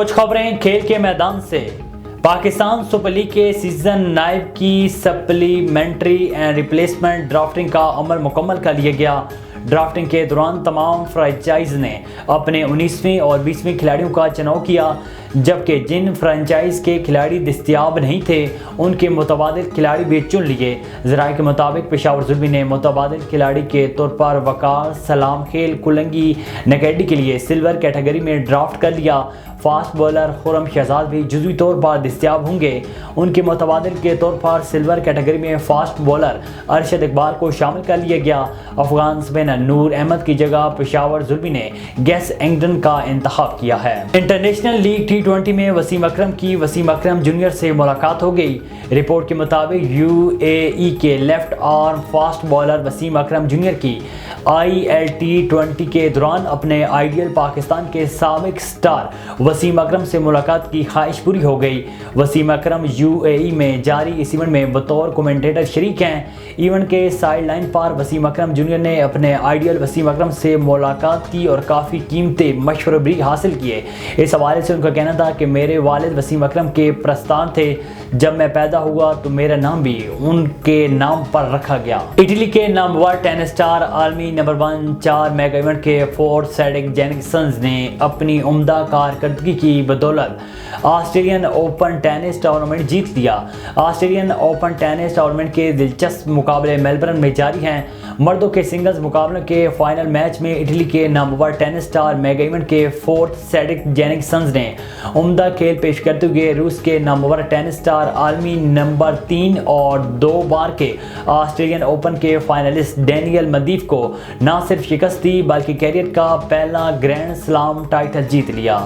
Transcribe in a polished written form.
कुछ खबरें खेल के मैदान से। पाकिस्तान सुपर लीग के सीजन 9 की सप्लीमेंट्री एंड रिप्लेसमेंट ड्राफ्टिंग का अमल मुकम्मल कर लिया गया। ड्राफ्टिंग के दौरान तमाम फ्रेंचाइज ने अपने 19वीं और 20वीं खिलाड़ियों का चुनाव किया, जबकि जिन फ्रेंचाइज के खिलाड़ी दस्तयाब नहीं थे उनके मुतबादिल खिलाड़ी भी चुन लिए। ज़राए के मुताबिक पेशावर ज़ुल्मी ने मुतबादिल खिलाड़ी के तौर पर वकार सलाम खेल कुलंगी नकेडी के लिए सिल्वर कैटेगरी में ड्राफ्ट कर लिया। फास्ट बॉलर खुरम शहजाद भी जुज़वी तौर पर दस्तयाब होंगे। उनके मुतबादिल के तौर पर सिल्वर कैटेगरी में फास्ट बॉलर अरशद इकबाल को शामिल कर लिया गया। अफगान स्पिनर नूर अहमद की जगह पेशावर ज़ुल्मी ने गेस एंगडन का इंतखाब किया है। इंटरनेशनल लीग T20 में वसीम अकरम की वसीम अकरम जूनियर से मुलाकात हो गई। रिपोर्ट के मुताबिक UAE के left arm fast bowler Wasim Akram junior की ILT20 के दौरान अपने आइडियल पाकिस्तान के साबिक स्टार वसीम अकरम से मुलाकात की ख्वाहिश पूरी हो गई। वसीम अकरम UAE में जारी इस इवेंट में बतौर कमेंटेटर शरीक हैं। इवेंट के साइड लाइन पर वसीम अकरम जूनियर ने अपने आइडियल वसीम अकरम से मुलाकात की और काफ़ी कीमती मशवरे भी हासिल किए। इस हवाले से उनका कहना था कि मेरे वालिद वसीम अकरम के प्रस्तान थे, जब मैं पैदा हुआ तो मेरा नाम भी उनके नाम पर रखा गया। इटली के नंबर 1 टेनिस स्टार आलमी नंबर 1 4 मेगा इवेंट के फोर्थ सेडेक जेनिक्सन ने अपनी उम्दा कारकर्दगी की बदौलत ऑस्ट्रेलियन ओपन टेनिस टूर्नामेंट जीत लिया। ऑस्ट्रेलियन ओपन टेनिस टूर्नामेंट के दिलचस्प मुकाबले मेलबर्न में जारी हैं। मर्दों के सिंगल्स मुकाबलों के फाइनल मैच में इटली के number 1 tennis star mega event के फोर्थ सेडेक जेनिक्सन ने उम्दा खेल पेश करते हुए रूस के नंबर 1 टेनिस स्टार आलमी नंबर 3 और 2 बार के ऑस्ट्रेलियन ओपन के फाइनलिस्ट डेनियल मदीफ को न सिर्फ शिकस्त दी बल्कि कैरियर का पहला ग्रैंड स्लैम टाइटल जीत लिया।